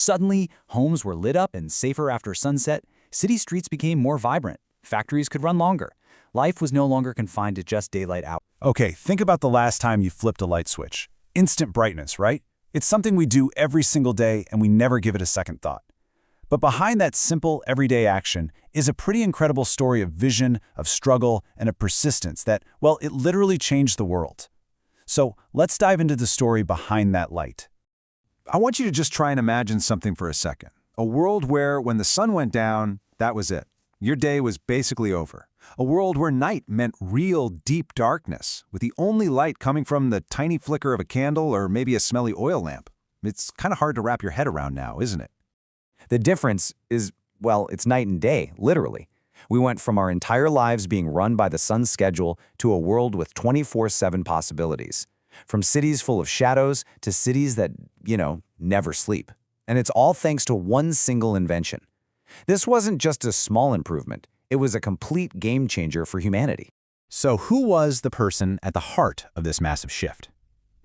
Suddenly, homes were lit up and safer after sunset, city streets became more vibrant, factories could run longer. Life was no longer confined to just daylight hours. Okay, think about the last time you flipped a light switch. Instant brightness, right? It's something we do every single day and we never give it a second thought. But behind that simple, everyday action is a pretty incredible story of vision, of struggle, and of persistence that, well, it literally changed the world. So let's dive into the story behind that light. I want you to just try and imagine something for a second. A world where when the sun went down, that was it. Your day was basically over. A world where night meant real, deep darkness, with the only light coming from the tiny flicker of a candle or maybe a smelly oil lamp. It's kind of hard to wrap your head around now, isn't it? The difference is, well, it's night and day, literally. We went from our entire lives being run by the sun's schedule to a world with 24/7 possibilities. From cities full of shadows to cities that, never sleep. And it's all thanks to one single invention. This wasn't just a small improvement. It was a complete game changer for humanity. So who was the person at the heart of this massive shift?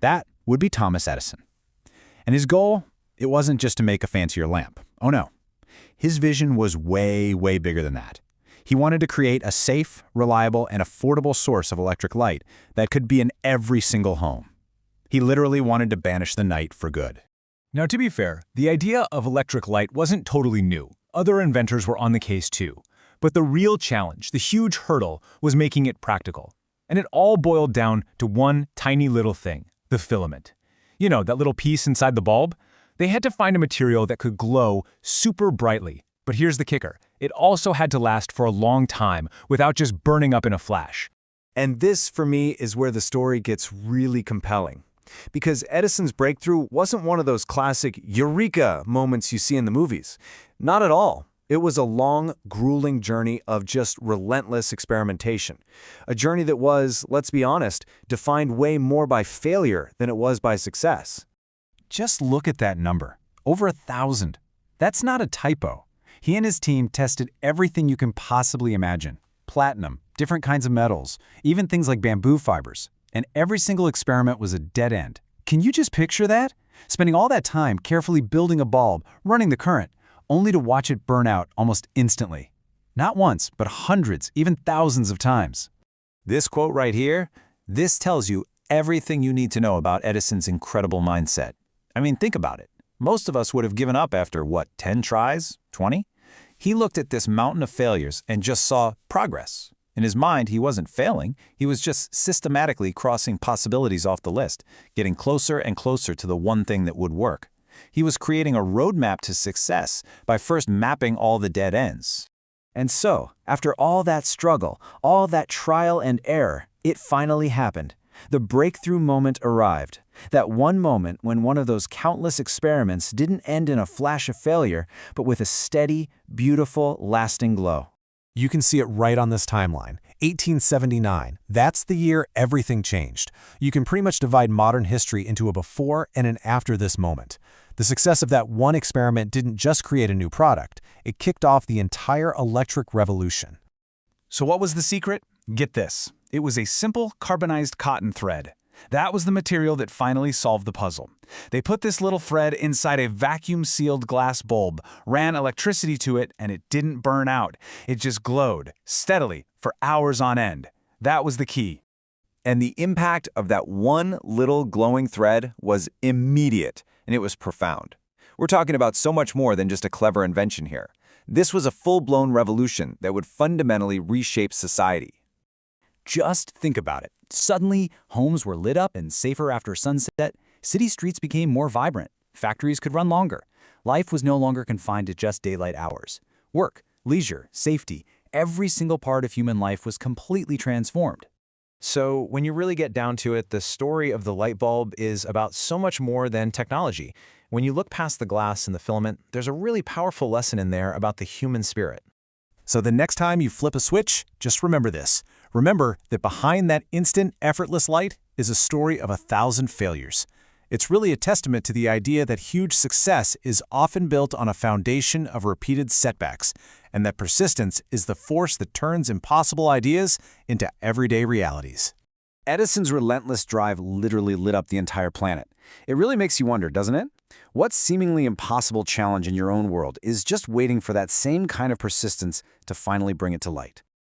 That would be Thomas Edison. And his goal, it wasn't just to make a fancier lamp. Oh no. His vision was way, way bigger than that. He wanted to create a safe, reliable, and affordable source of electric light that could be in every single home. He literally wanted to banish the night for good. Now, to be fair, the idea of electric light wasn't totally new. Other inventors were on the case too. But the real challenge, the huge hurdle, was making it practical. And it all boiled down to one tiny little thing, the filament. You know, that little piece inside the bulb? They had to find a material that could glow super brightly. But here's the kicker. It also had to last for a long time without just burning up in a flash. And this, for me, is where the story gets really compelling. Because Edison's breakthrough wasn't one of those classic eureka moments you see in the movies. Not at all. It was a long, grueling journey of just relentless experimentation. A journey that was, let's be honest, defined way more by failure than it was by success. Just look at that number. Over 1,000. That's not a typo. He and his team tested everything you can possibly imagine. Platinum, different kinds of metals, even things like bamboo fibers. And every single experiment was a dead end. Can you just picture that? Spending all that time carefully building a bulb, running the current, only to watch it burn out almost instantly. Not once, but hundreds, even thousands of times. This quote right here, this tells you everything you need to know about Edison's incredible mindset. I mean, think about it. Most of us would have given up after, 10 tries? 20? He looked at this mountain of failures and just saw progress. In his mind, he wasn't failing. He was just systematically crossing possibilities off the list, getting closer and closer to the one thing that would work. He was creating a roadmap to success by first mapping all the dead ends. And so, after all that struggle, all that trial and error, it finally happened. The breakthrough moment arrived. That one moment when one of those countless experiments didn't end in a flash of failure, but with a steady, beautiful, lasting glow. You can see it right on this timeline. 1879. That's the year everything changed. You can pretty much divide modern history into a before and an after this moment. The success of that one experiment didn't just create a new product. It kicked off the entire electric revolution. So what was the secret? Get this. It was a simple carbonized cotton thread. That was the material that finally solved the puzzle. They put this little thread inside a vacuum-sealed glass bulb, ran electricity to it, and it didn't burn out. It just glowed, steadily, for hours on end. That was the key. And the impact of that one little glowing thread was immediate, and it was profound. We're talking about so much more than just a clever invention here. This was a full-blown revolution that would fundamentally reshape society. Just think about it. Suddenly, homes were lit up and safer after sunset, city streets became more vibrant, factories could run longer. Life was no longer confined to just daylight hours. Work, leisure, safety, every single part of human life was completely transformed. So when you really get down to it, the story of the light bulb is about so much more than technology. When you look past the glass and the filament, there's a really powerful lesson in there about the human spirit. So the next time you flip a switch, just remember this. Remember that behind that instant, effortless light is a story of 1,000 failures. It's really a testament to the idea that huge success is often built on a foundation of repeated setbacks, and that persistence is the force that turns impossible ideas into everyday realities. Edison's relentless drive literally lit up the entire planet. It really makes you wonder, doesn't it? What seemingly impossible challenge in your own world is just waiting for that same kind of persistence to finally bring it to light?